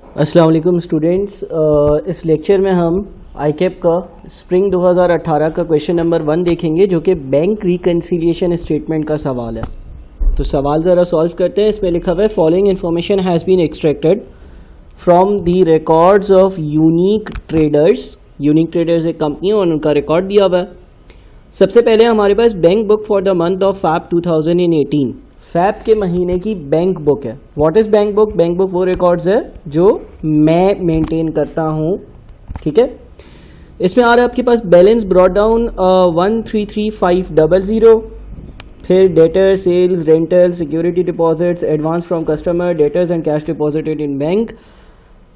अस्सलाम वालेकुम स्टूडेंट्स। इस लेक्चर में हम आईकेप का स्प्रिंग 2018 का क्वेश्चन नंबर 1 देखेंगे जो कि बैंक रिकन्सिलिएशन स्टेटमेंट का सवाल है। तो सवाल ज़रा सॉल्व करते हैं। इसमें लिखा हुआ है following information has been extracted from the records of unique traders. Unique traders एक कंपनी है और उनका रिकॉर्ड दिया हुआ है। सबसे पहले हमारे पास bank book for the month of Feb 2018। Feb के महीने की बैंक बुक है। What is bank book? Bank book वो रिकॉर्ड्स है जो मैं मेंटेन करता हूँ, ठीक है। इसमें आ रहा है आपके पास बैलेंस ब्रॉट डाउन 133500, फिर debtor, sales, rental, security deposits, advance from customer, debtors and cash deposited in bank,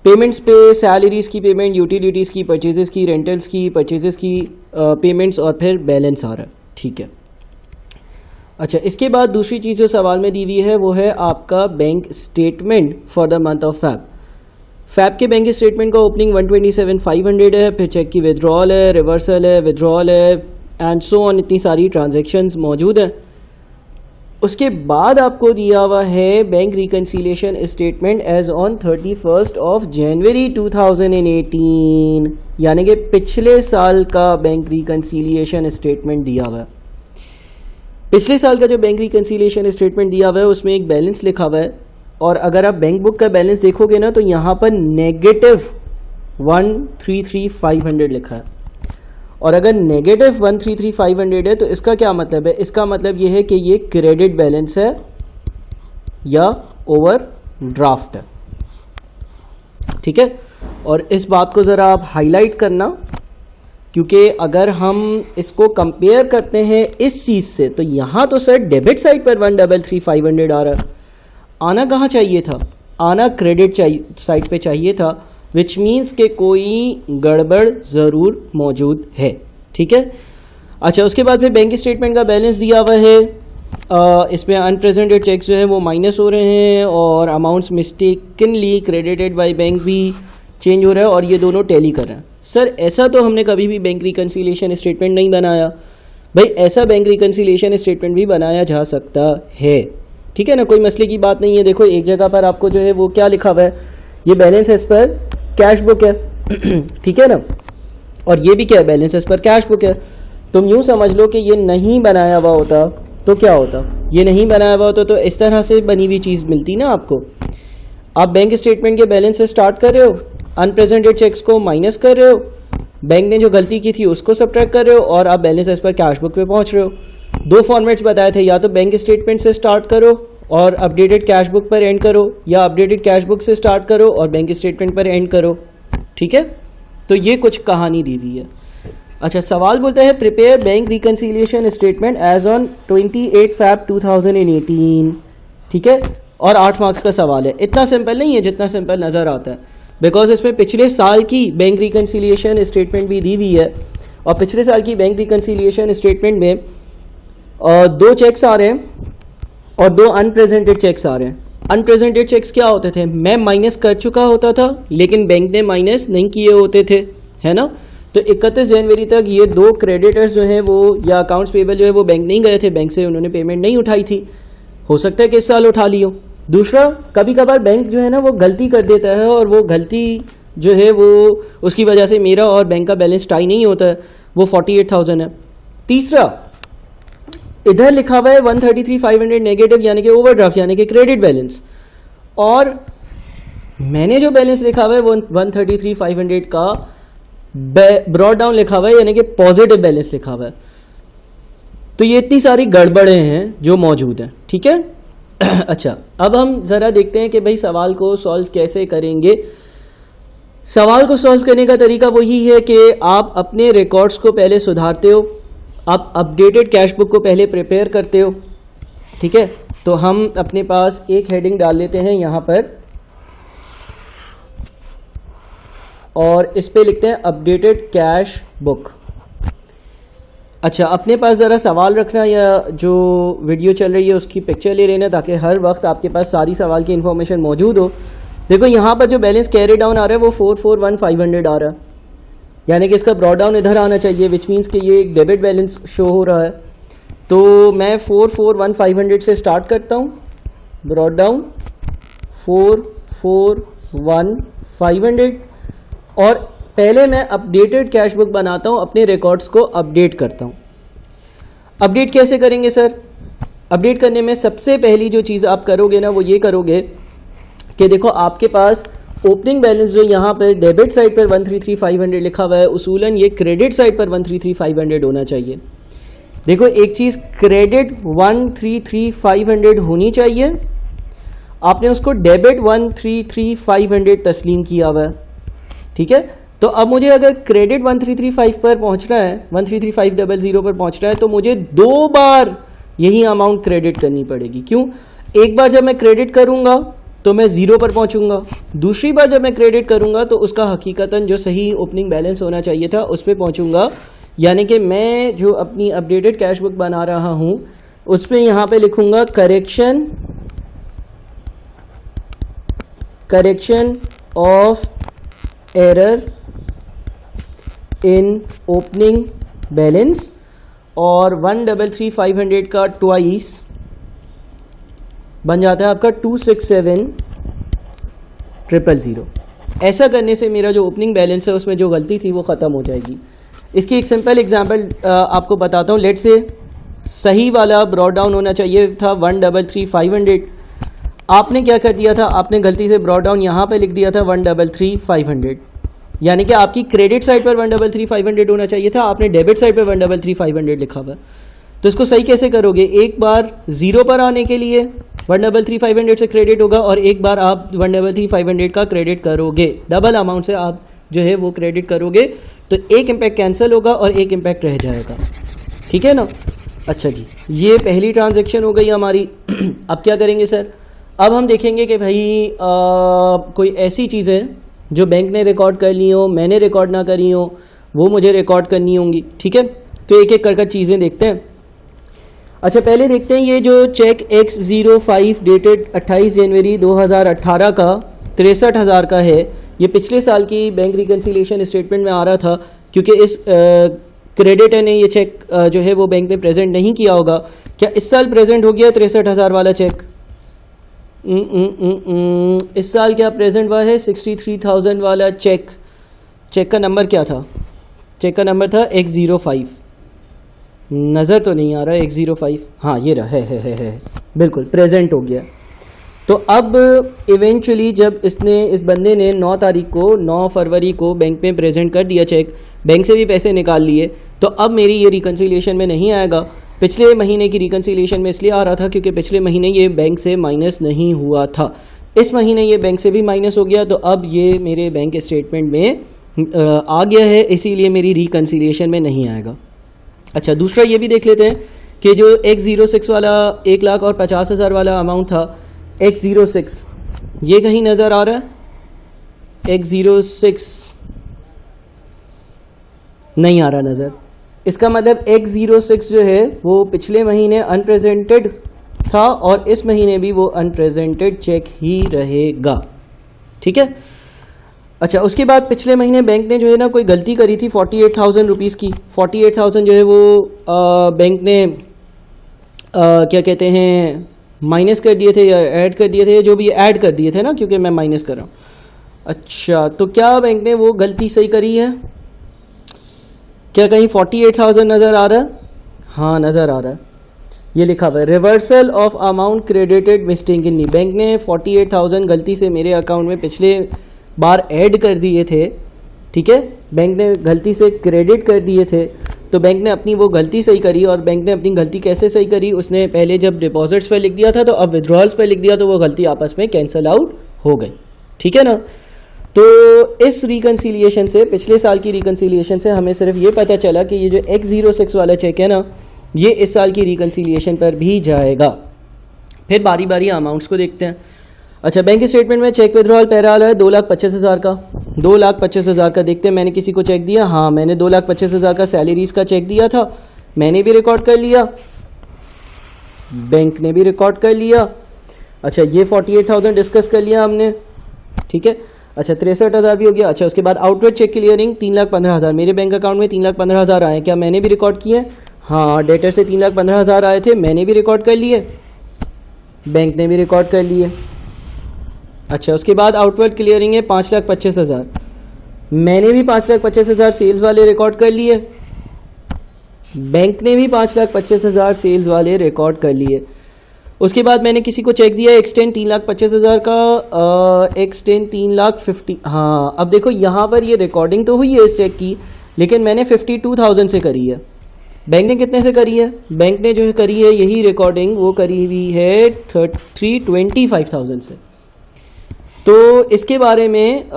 payments पे, सैलरीज की पेमेंट, यूटिलिटीज़ की, परचेजेस की, रेंटल्स की, परचेजेस की पेमेंट्स और फिर बैलेंस आ रहा है, ठीक है। अच्छा, इसके बाद दूसरी चीज़ जो सवाल में दी हुई है वो है आपका bank statement for the month of Feb. Feb के बैंक स्टेटमेंट का ओपनिंग 127,500 है, फिर चेक की विड्रॉल है, रिवर्सल है, विड्रॉल है एंड सो ऑन, इतनी सारी ट्रांजैक्शंस मौजूद हैं। उसके बाद आपको दिया हुआ है bank reconciliation statement as on 31 of January 2018, यानी कि पिछले साल का बैंक रिकन्सिलिएशन स्टेटमेंट दिया हुआ है। पिछले साल का जो बैंक रिकन्सिलिएशन स्टेटमेंट दिया हुआ है उसमें एक बैलेंस लिखा हुआ है और अगर आप बैंक बुक का बैलेंस देखोगे ना तो यहाँ पर नेगेटिव 133,500 लिखा है। और अगर नेगेटिव 133,500 है तो इसका क्या मतलब है? इसका मतलब ये है कि ये क्रेडिट बैलेंस है या ओवर ड्राफ्ट है, ठीक है। और इस बात को ज़रा आप हाईलाइट करना, क्योंकि अगर हम इसको कंपेयर करते हैं इस चीज़ से तो यहाँ तो सर डेबिट साइड पर 133,500 आ रहा है। आना कहाँ चाहिए था? आना क्रेडिट साइड पे चाहिए था, विच मीन्स के कोई गड़बड़ ज़रूर मौजूद है, ठीक है। अच्छा, उसके बाद फिर बैंक स्टेटमेंट का बैलेंस दिया हुआ है। इसमें अनप्रेजेंटेड चेक्स जो है वो माइनस हो रहे हैं और amounts mistakenly credited by bank भी चेंज हो रहा है और ये दोनों टैली कर रहे हैं। सर ऐसा तो हमने कभी भी बैंक रिकन्सिलिएशन स्टेटमेंट नहीं बनाया। भाई ऐसा बैंक रिकन्सिलिएशन स्टेटमेंट भी बनाया जा सकता है, ठीक है ना, कोई मसले की बात नहीं है। देखो एक जगह पर आपको जो है वो क्या लिखा हुआ है, ये balance as per cash book है ठीक है ना, और ये भी क्या है, balance as per cash book है। तुम यूँ समझ लो कि ये नहीं बनाया हुआ होता तो क्या होता, ये नहीं बनाया हुआ होता तो इस तरह से बनी हुई चीज़ मिलती ना आपको। आप बैंक स्टेटमेंट के बैलेंस से स्टार्ट कर रहे हो, अनप्रेजेंटेड चेक्स को माइनस कर रहे हो, बैंक ने जो गलती की थी उसको सब्ट्रैक्ट कर रहे हो और आप balance as per cash book पे पहुंच रहे हो। दो फॉर्मेट्स बताए थे, या तो बैंक स्टेटमेंट से स्टार्ट करो और अपडेटेड कैश बुक पर एंड करो, या अपडेटेड कैश बुक से स्टार्ट करो और बैंक स्टेटमेंट पर एंड करो, ठीक है। तो ये कुछ कहानी दी हुई है। अच्छा, सवाल बोलता है prepare bank reconciliation statement as on 28 Feb 2018, ठीक है। और 8 मार्क्स का सवाल है। इतना सिंपल नहीं है जितना सिंपल नज़र आता है, बिकॉज इसमें पिछले साल की बैंक रिकन्सिलिएशन स्टेटमेंट भी दी हुई है और पिछले साल की बैंक रिकन्सिलिएशन स्टेटमेंट में 2 चेक्स आ रहे हैं और 2 अनप्रेजेंटेड चेक्स आ रहे हैं। अनप्रेजेंटेड चेक्स क्या होते थे? मैं माइनस कर चुका होता था लेकिन बैंक ने माइनस नहीं किए होते थे, है ना। तो 31 जनवरी तक ये 2 क्रेडिटर्स जो हैं वो, या अकाउंट्स पेबल जो है वो बैंक नहीं गए थे, बैंक से उन्होंने पेमेंट नहीं उठाई थी। हो सकता है कि इस साल उठा लियो। दूसरा, कभी कभार बैंक जो है ना वो गलती कर देता है और वो गलती जो है वो उसकी वजह से मेरा और बैंक का बैलेंस टाई नहीं होता है, वो 48,000 है। तीसरा, इधर लिखा हुआ है 133,500 नेगेटिव, यानी कि ओवरड्राफ्ट, यानी कि क्रेडिट बैलेंस, और मैंने जो बैलेंस लिखा हुआ है वो 133,500 का ब्रॉट डाउन लिखा हुआ है, यानी कि पॉजिटिव बैलेंस लिखा हुआ है। तो ये इतनी सारी गड़बड़ें हैं जो मौजूद हैं, ठीक है अच्छा, अब हम ज़रा देखते हैं कि भाई सवाल को सॉल्व कैसे करेंगे। सवाल को सॉल्व करने का तरीका वही है कि आप अपने रिकॉर्ड्स को पहले सुधारते हो, आप अपडेटेड कैश बुक को पहले प्रिपेयर करते हो, ठीक है। तो हम अपने पास एक हेडिंग डाल लेते हैं यहाँ पर और इस पे लिखते हैं अपडेटेड कैश बुक। अच्छा, अपने पास ज़रा सवाल रखना या जो वीडियो चल रही है उसकी पिक्चर ले लेना ताकि हर वक्त आपके पास सारी सवाल की इन्फॉर्मेशन मौजूद हो। देखो यहाँ पर जो बैलेंस कैरी डाउन आ रहा है वो 441,500 आ रहा है, यानी कि इसका ब्रॉड डाउन इधर आना चाहिए, विच मीन्स कि ये एक डेबिट बैलेंस शो हो रहा है। तो मैं 441,500 से स्टार्ट करता हूँ, ब्रॉड डाउन 441 500 और पहले मैं अपडेटेड कैश बुक बनाता हूँ, अपने रिकॉर्ड्स को अपडेट करता हूँ। अपडेट कैसे करेंगे सर? अपडेट करने में सबसे पहली जो चीज़ आप करोगे ना वो ये करोगे कि देखो आपके पास ओपनिंग बैलेंस जो यहाँ पर डेबिट साइड पर 133,500 लिखा हुआ है, उसूलन ये क्रेडिट साइड पर 133,500 होना चाहिए। देखो एक चीज़ क्रेडिट 133,500 होनी चाहिए, आपने उसको डेबिट 133,500 तस्लीम किया हुआ है, ठीक है। तो अब मुझे अगर क्रेडिट 133,500 पर पहुंचना है, 133,500 पर पहुंचना है, तो मुझे 2 बार यही अमाउंट क्रेडिट करनी पड़ेगी। क्यों? एक बार जब मैं क्रेडिट करूंगा तो मैं 0 पर पहुंचूंगा, दूसरी बार जब मैं क्रेडिट करूंगा तो उसका हकीकतन जो सही ओपनिंग बैलेंस होना चाहिए था उस पर पहुंचूंगा। यानी कि मैं जो अपनी अपडेटेड कैश बुक बना रहा हूं उसमें यहाँ पे लिखूंगा correction of error in opening balance और 133,500 का ट्वाइस बन जाता है आपका 267,000। ऐसा करने से मेरा जो ओपनिंग बैलेंस है उसमें जो गलती थी वो ख़त्म हो जाएगी। इसकी एक सिंपल एग्जांपल आपको बताता हूँ। लेट से सही वाला ब्रॉड डाउन होना चाहिए था 133,500, आपने क्या कर दिया था, आपने गलती से ब्रॉड डाउन यहाँ पे लिख दिया था 133,500, यानी कि आपकी क्रेडिट साइड पर 133,500 होना चाहिए था, आपने डेबिट साइड पर 133,500 लिखा हुआ। तो इसको सही कैसे करोगे? एक बार 0 पर आने के लिए 133,500 से क्रेडिट होगा और एक बार आप 133,500 का क्रेडिट करोगे, डबल अमाउंट से आप जो है वो क्रेडिट करोगे, तो एक इम्पैक्ट कैंसिल होगा और एक इम्पैक्ट रह जाएगा, ठीक है ना। अच्छा जी, ये पहली ट्रांजैक्शन हो गई हमारी। अब क्या करेंगे सर? अब हम देखेंगे कि भाई कोई ऐसी चीज़ें जो बैंक ने रिकॉर्ड कर ली हो, मैंने रिकॉर्ड ना करी हो, वो मुझे रिकॉर्ड करनी होंगी, ठीक है। तो एक एक कर चीज़ें देखते हैं। अच्छा पहले देखते हैं ये जो चेक X05 डेटेड 28 जनवरी 2018 का 63,000 का है, ये पिछले साल की बैंक रिकन्सिलिएशन स्टेटमेंट में आ रहा था, क्योंकि इस क्रेडिटर ने ये चेक जो है वो बैंक में प्रेजेंट नहीं किया होगा। क्या इस साल प्रेजेंट हो गया 63,000 वाला चेक? इस साल क्या प्रेजेंट हुआ है 63,000 वाला चेक? चेक का नंबर क्या था? चेक का नंबर था X05, नज़र तो नहीं आ रहा है X05, हाँ ये रहा है बिल्कुल प्रेजेंट हो गया। तो अब इवेंचुअली जब इस बंदे ने 9 तारीख को 9 फरवरी को बैंक में प्रेजेंट कर दिया चेक, बैंक से भी पैसे निकाल लिए, तो अब मेरी ये रिकन्सिलिएशन में नहीं आएगा। पिछले महीने की रिकन्सिलिएशन में इसलिए आ रहा था क्योंकि पिछले महीने ये बैंक से माइनस नहीं हुआ था, इस महीने ये बैंक से भी माइनस हो गया, तो अब ये मेरे बैंक स्टेटमेंट में आ गया है, इसीलिए मेरी रिकन्सिलिएशन में नहीं आएगा। अच्छा दूसरा ये भी देख लेते हैं कि जो X06 वाला 1,50,000 वाला अमाउंट था, X06 ये कहीं नज़र आ रहा है? X06 नहीं आ रहा नज़र। इसका मतलब X06 जो है वो पिछले महीने अनप्रेजेंटेड था और इस महीने भी वो अनप्रेजेंटेड चेक ही रहेगा, ठीक है। अच्छा उसके बाद पिछले महीने बैंक ने जो है ना कोई गलती करी थी 48,000 रुपीज़ की। 48,000 जो है वो बैंक ने क्या कहते हैं माइनस कर दिए थे या ऐड कर दिए थे, जो भी ऐड कर दिए थे ना, क्योंकि मैं माइनस कर रहा हूँ। अच्छा तो क्या बैंक ने वो गलती सही करी है? क्या कहीं 48,000 नज़र आ रहा है? हाँ नज़र आ रहा है, ये लिखा हुआ है reversal of amount credited mistakenly. Bank ने 48,000 गलती से मेरे अकाउंट में पिछले बार ऐड कर दिए थे, ठीक है, बैंक ने गलती से क्रेडिट कर दिए थे, तो बैंक ने अपनी वो गलती सही करी। और बैंक ने अपनी गलती कैसे सही करी? उसने पहले जब डिपॉजिट्स पर लिख दिया था तो अब विड्रॉल्स पर लिख दिया, तो वो गलती आपस में कैंसिल आउट हो गई, ठीक है ना। तो इस रिकन्सिलिएशन से, पिछले साल की रिकन्सिलिएशन से हमें सिर्फ ये पता चला कि ये जो X06 वाला चेक है ना, ये इस साल की रिकन्सिलिएशन पर भी जाएगा। फिर बारी बारी अमाउंट्स को देखते हैं। अच्छा बैंक स्टेटमेंट में चेक विड्रॉल पैरा है 2,25,000 का, 2,25,000 का देखते हैं। मैंने किसी को चेक दिया? हाँ मैंने 2,25,000 का सैलरीज का चेक दिया था, मैंने भी रिकॉर्ड कर लिया, बैंक ने भी रिकॉर्ड कर लिया। अच्छा ये 48,000 डिस्कस कर लिया हमने, ठीक है। अच्छा 63,000 भी हो गया। अच्छा उसके बाद आउटवर्ड चेक क्लियरिंग 3,15,000, मेरे बैंक अकाउंट में 3,15,000 आए, क्या मैंने भी रिकॉर्ड किए? हाँ डेटर से 3,15,000 आए थे, मैंने भी रिकॉर्ड कर लिए, बैंक ने भी रिकॉर्ड कर लिए। अच्छा, उसके बाद आउटवर्ड क्लियरिंग है 5,25,000। मैंने भी 5,25,000 सेल्स वाले रिकॉर्ड कर लिए, बैंक ने भी 5,25,000 सेल्स वाले रिकॉर्ड कर लिए। उसके बाद मैंने किसी को चेक दिया एक्सटेंड 3,25,000 का, एक्सटेंड 3,50,000। हाँ, अब देखो यहाँ पर ये रिकॉर्डिंग तो हुई है इस चेक की, लेकिन मैंने 52,000 से करी है। बैंक ने कितने से करी है? बैंक ने जो करी है यही रिकॉर्डिंग वो करी हुई है 325,000 से। तो इसके बारे में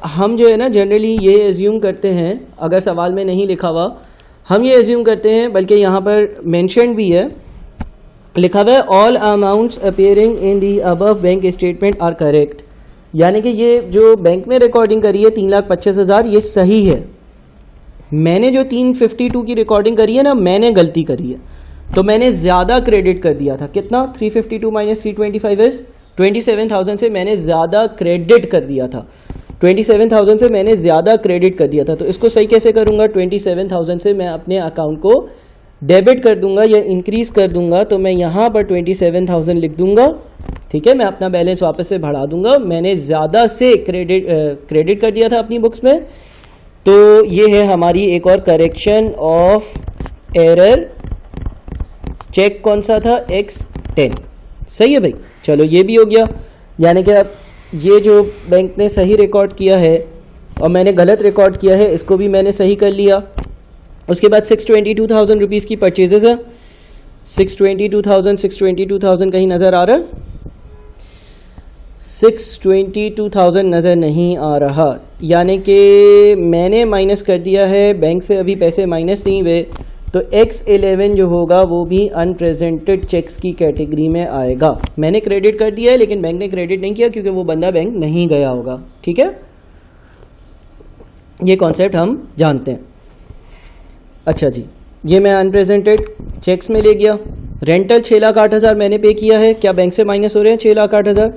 हम जो है ना जनरली ये एज्यूम करते हैं, अगर सवाल में नहीं लिखा हुआ हम ये एज्यूम करते हैं, बल्कि यहाँ पर मेंशन भी है, लिखा हुआ है all amounts appearing in the above bank statement are correct. यानी कि ये जो बैंक ने रिकॉर्डिंग करी है 3,25,000 ये सही है। मैंने जो 352 की रिकॉर्डिंग करी है ना, मैंने गलती करी है, तो मैंने ज़्यादा क्रेडिट कर दिया था। कितना? 352 माइनस 325 इज 27,000 से मैंने ज़्यादा क्रेडिट कर दिया था। 27,000 से मैंने ज़्यादा क्रेडिट कर दिया था। तो इसको सही कैसे करूँगा? 27,000 से मैं अपने अकाउंट को डेबिट कर दूंगा या इंक्रीज़ कर दूंगा। तो मैं यहाँ पर 27,000 लिख दूंगा, ठीक है। मैं अपना बैलेंस वापस से बढ़ा दूंगा। मैंने ज़्यादा से क्रेडिट कर दिया था अपनी बुक्स में। तो ये है हमारी एक और करेक्शन ऑफ एरर। चेक कौन सा था? X10। सही है भाई, चलो ये भी हो गया। यानी कि अब ये जो बैंक ने सही रिकॉर्ड किया है और मैंने गलत रिकॉर्ड किया है, इसको भी मैंने सही कर लिया। उसके बाद 622,000 रुपीज़ की परचेजेस है। 622,000 कहीं नज़र आ रहा है? 622,000 नज़र नहीं आ रहा, यानी कि मैंने माइनस कर दिया है, बैंक से अभी पैसे माइनस नहीं हुए। तो X11 जो होगा वो भी अनप्रेजेंटेड चेक्स की कैटेगरी में आएगा। मैंने क्रेडिट कर दिया है लेकिन बैंक ने क्रेडिट नहीं किया क्योंकि वो बंदा बैंक नहीं गया होगा, ठीक है। ये कॉन्सेप्ट हम जानते हैं। अच्छा जी, ये मैं अनप्रेजेंटेड चेक्स में ले गया। रेंटल 6,08,000 मैंने पे किया है। क्या बैंक से माइनस हो रहे हैं 6,08,000?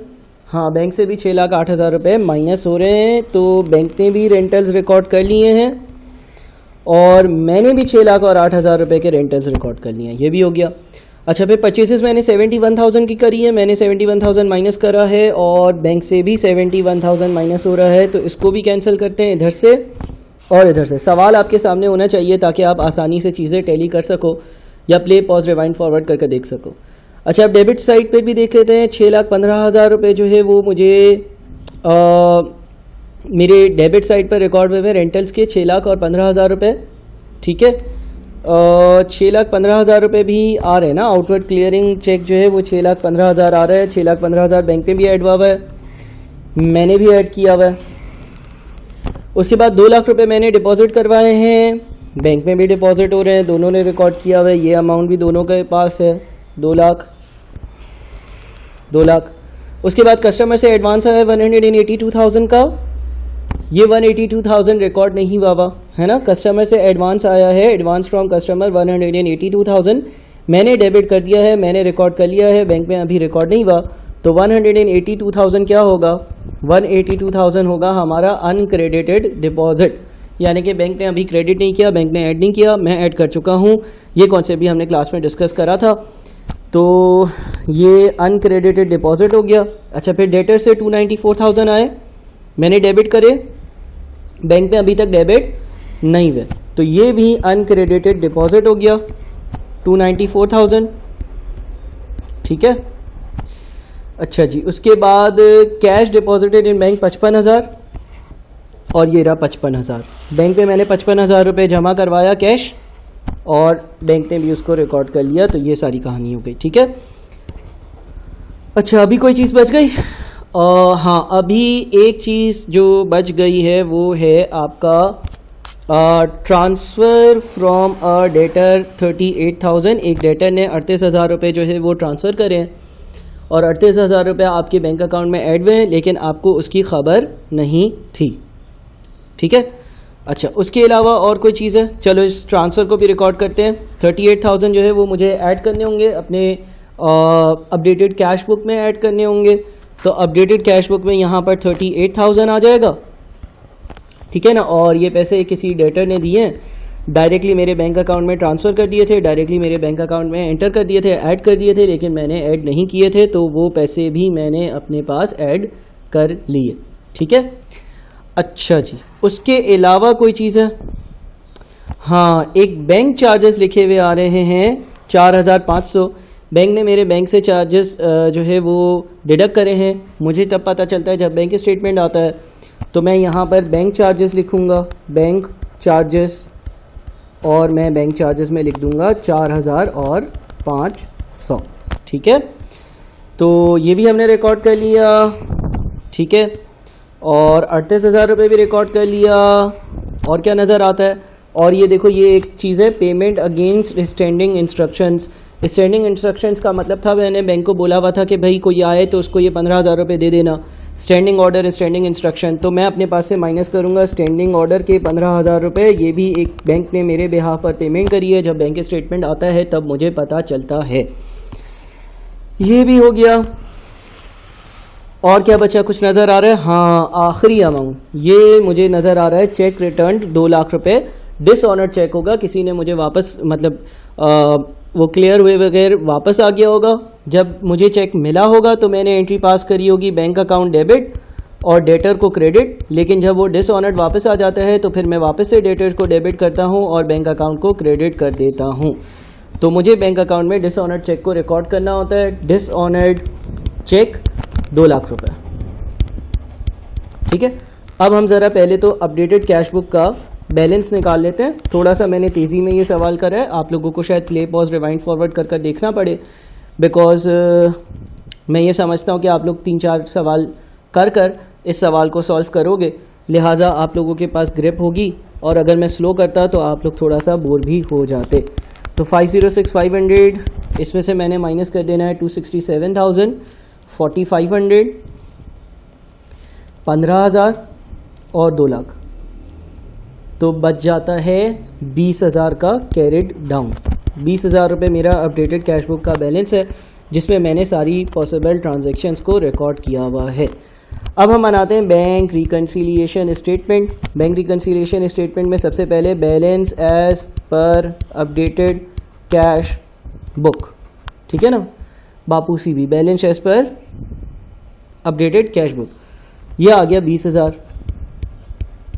हाँ, बैंक से भी 6,08,000 रुपये माइनस हो रहे हैं। तो बैंक ने भी रेंटल्स रिकॉर्ड कर लिए हैं और मैंने भी 6,08,000 रुपये के रेंटल्स रिकॉर्ड कर लिए हैं। ये भी हो गया। अच्छा, फिर परचेसेस मैंने 71,000 की करी है। मैंने 71,000 माइनस करा है और बैंक से भी 71,000 माइनस हो रहा है। तो इसको भी कैंसिल करते हैं इधर से और इधर से। सवाल आपके सामने होना चाहिए ताकि आप आसानी से चीज़ें टैली कर सको या प्ले पॉज रिवाइंड फॉरवर्ड करके देख सको। अच्छा, अब डेबिट साइड पे भी देख लेते हैं। 6,15,000 रुपये जो है वो मुझे मेरे डेबिट साइड पर रिकॉर्ड हुए हैं रेंटल्स के 6,15,000 रुपये, ठीक है। 6,15,000 रुपये भी आ रहे हैं ना, आउटवर्ड क्लियरिंग चेक जो है वो 6,15,000 आ रहा है। 6,15,000 बैंक में भी ऐड हुआ है, मैंने भी ऐड किया हुआ है। उसके बाद 2 लाख रुपये मैंने डिपॉजिट करवाए हैं, बैंक में भी डिपॉजिट हो रहे हैं, दोनों ने रिकॉर्ड किया हुआ है। ये अमाउंट भी दोनों के पास है, 2 लाख। उसके बाद कस्टमर से एडवांस आया 182,000 का। ये 182,000 रिकॉर्ड नहीं हुआ है ना। कस्टमर से एडवांस आया है, एडवांस फ्रॉम कस्टमर 182,000 मैंने डेबिट कर दिया है, मैंने रिकॉर्ड कर लिया है, बैंक में अभी रिकॉर्ड नहीं हुआ। तो 182,000 क्या होगा? 182,000 होगा हमारा अनक्रेडिटेड डिपॉजिट, यानी कि बैंक ने अभी क्रेडिट नहीं किया, बैंक ने ऐड नहीं किया, मैं ऐड कर चुका हूँ। ये कॉन्सेप्ट भी हमने क्लास में डिस्कस करा था। तो ये अनक्रेडिटेड डिपॉजिट हो गया। अच्छा, फिर डेटर से 294,000 आए, मैंने डेबिट करे, बैंक में अभी तक डेबिट नहीं हुए, तो ये भी अनक्रेडिटेड डिपॉजिट हो गया 294,000, ठीक है। अच्छा जी, उसके बाद कैश डिपॉजिटेड इन बैंक 55,000 और ये रहा 55,000। बैंक में मैंने 55,000 रुपये जमा करवाया कैश और बैंक ने भी उसको रिकॉर्ड कर लिया। तो ये सारी कहानी हो गई, ठीक है। अच्छा, अभी कोई चीज़ बच गई? हाँ, अभी एक चीज़ जो बच गई है वो है आपका ट्रांसफ़र फ्रॉम अ डेटर 38,000। एक डेटर ने 38,000 रुपये जो है वो ट्रांसफ़र करें और 38,000 रुपये आपके बैंक अकाउंट में ऐड हुए हैं, लेकिन आपको उसकी खबर नहीं थी, ठीक है। अच्छा, उसके अलावा और कोई चीज़ है? चलो इस ट्रांसफ़र को भी रिकॉर्ड करते हैं। 38,000 जो है वो मुझे ऐड करने होंगे अपने अपडेटेड कैश बुक में ऐड करने होंगे। तो अपडेटेड कैश बुक में यहाँ पर 38,000 आ जाएगा, ठीक है ना। और ये पैसे किसी डेटर ने दिए हैं, डायरेक्टली मेरे बैंक अकाउंट में ट्रांसफ़र कर दिए थे, डायरेक्टली मेरे बैंक अकाउंट में एंटर कर दिए थे, ऐड कर दिए थे, लेकिन मैंने ऐड नहीं किए थे, तो वो पैसे भी मैंने अपने पास ऐड कर लिए। ठीक है, अच्छा जी, उसके अलावा कोई चीज़ है? हाँ, एक बैंक चार्जेस लिखे हुए आ रहे हैं 4500। बैंक ने मेरे बैंक से चार्जेस जो है वो डिडक्ट करे हैं। मुझे तब पता चलता है जब बैंक स्टेटमेंट आता है, तो मैं यहाँ पर बैंक चार्जेस लिखूँगा, बैंक चार्जेस, और मैं बैंक चार्जेस में लिख दूँगा 4500। ठीक है, तो ये भी हमने रिकॉर्ड कर लिया। ठीक है, और 38,000 रुपये भी रिकॉर्ड कर लिया। और क्या नज़र आता है? और ये देखो, ये एक चीज़ है, payment against standing instructions. Standing instructions का मतलब था, मैंने बैंक को बोला हुआ था कि भाई कोई आए तो उसको ये 15,000 रुपये दे देना। स्टैंडिंग ऑर्डर, स्टैंडिंग इंस्ट्रक्शन, तो मैं अपने पास से माइनस करूँगा स्टैंडिंग ऑर्डर के 15,000 रुपये। ये भी एक बैंक ने मेरे बिहाफ पर पेमेंट करी है, जब बैंक स्टेटमेंट आता है तब मुझे पता चलता है। ये भी हो गया। और क्या बचा? कुछ नज़र आ रहा है? हाँ, आखिरी अमाउंट ये मुझे नज़र आ रहा है, चेक रिटर्न 2 लाख रुपये। डिसऑनर्ड चेक होगा, किसी ने मुझे वापस मतलब वो क्लियर हुए बगैर वापस आ गया होगा। जब मुझे चेक मिला होगा तो मैंने एंट्री पास करी होगी बैंक अकाउंट डेबिट और डेटर को क्रेडिट, लेकिन जब वो डिसऑनर्ड वापस आ जाता है तो फिर मैं वापस से डेटर को डेबिट करता हूँ और बैंक अकाउंट को क्रेडिट कर देता हूँ। तो मुझे बैंक अकाउंट में डिसऑनर्ड चेक को रिकॉर्ड करना होता है। डिसऑनर्ड चेक 2 लाख रुपए। ठीक है, अब हम ज़रा पहले तो अपडेटेड कैश बुक का बैलेंस निकाल लेते हैं। थोड़ा सा मैंने तेज़ी में ये सवाल करा है, आप लोगों को शायद प्ले पॉज रिवाइंड फॉरवर्ड कर कर देखना पड़े, बिकॉज मैं ये समझता हूँ कि आप लोग 3-4 सवाल कर कर इस सवाल को सॉल्व करोगे, लिहाजा आप लोगों के पास ग्रिप होगी। और अगर मैं स्लो करता तो आप लोग थोड़ा सा बोर भी हो जाते। तो 506,500, इसमें से मैंने माइनस कर देना है 267,000, 4,500, 15,000 और 2 लाख, तो बच जाता है 20,000 का कैरिड डाउन। 20,000 रुपये मेरा अपडेटेड कैश बुक का बैलेंस है, जिसमें मैंने सारी पॉसिबल ट्रांजैक्शंस को रिकॉर्ड किया हुआ है। अब हम बनाते हैं bank reconciliation statement. Bank reconciliation statement में सबसे पहले balance as per updated cash book, ठीक है ना बापू CB, balance as per updated cash book, ये आ गया 20,000।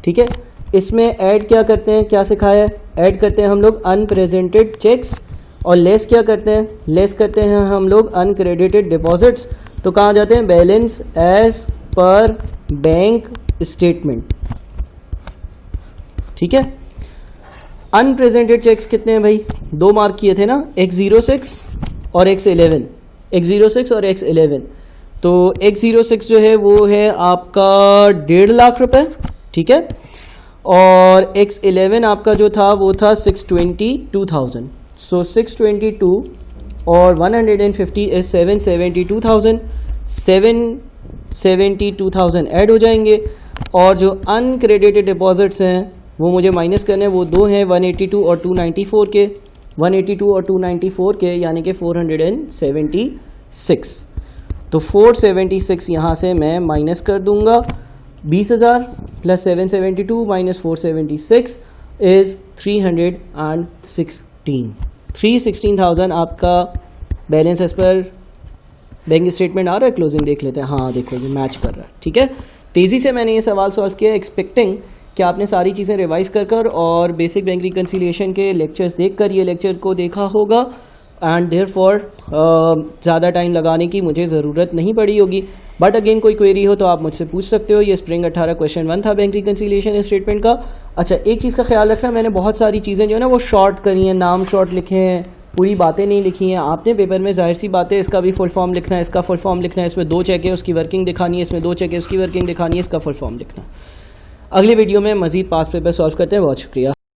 ठीक है, इसमें ऐड क्या करते हैं, क्या सिखाया है? ऐड करते हैं हम लोग अनप्रेजेंटेड चेक्स, और लेस क्या करते हैं? लेस करते हैं हम लोग अनक्रेडिटेड डिपॉजिट्स। तो कहाँ जाते हैं? Balance as per bank statement. ठीक है, अनप्रेजेंटेड चेक्स कितने हैं भाई? 2 मार्क किए थे ना, X06 और X11, X06 और X11। तो X06 जो है वो है आपका 1.5 लाख रुपए, ठीक है, और X11 आपका जो था वो था 622,000। सो 622 और 150 इज 772,000, 772,000 ऐड हो जाएंगे। और जो अनक्रेडिटेड डिपॉजिट्स हैं वो मुझे माइनस करने हैं, वो 2 हैं, 182 और 294 के, 182 और 294 के, यानी कि 476। तो 476 यहाँ से मैं माइनस कर दूंगा। 20,000 प्लस 772 माइनस 476 इज़ 316,000 आपका balance as per bank statement आ रहा है। क्लोजिंग देख लेते हैं, हाँ देखो ये मैच कर रहा है। ठीक है, तेज़ी से मैंने ये सवाल सॉल्व किया, एक्सपेक्टिंग कि आपने सारी चीज़ें रिवाइज कर और बेसिक बैंक रिकन्सिलिएशन के लेक्चर्स देखकर ये लेक्चर को देखा होगा, एंड देयरफॉर ज़्यादा टाइम लगाने की मुझे ज़रूरत नहीं पड़ी होगी। बट अगेन कोई क्वेरी हो तो आप मुझसे पूछ सकते हो। ये स्प्रिंग 18 क्वेश्चन 1 था बैंक रिकन्सिलिएशन स्टेटमेंट का। अच्छा, एक चीज़ का ख्याल रखना, मैंने बहुत सारी चीज़ें जो है ना वो शॉर्ट करी हैं, नाम शॉर्ट लिखे हैं, पूरी बातें नहीं लिखी हैं। आपने पेपर में जाहिर सी बात है इसका भी फुल फॉर्म लिखना है, इसका फुल फॉर्म लिखना है, इसमें 2 चेक है उसकी वर्किंग दिखानी है, इसमें 2 चेक है उसकी वर्किंग दिखानी है, इसका फुल फॉर्म लिखना है। अगली वीडियो में मज़ीद पास पेपर सॉल्व करते हैं। बहुत शुक्रिया।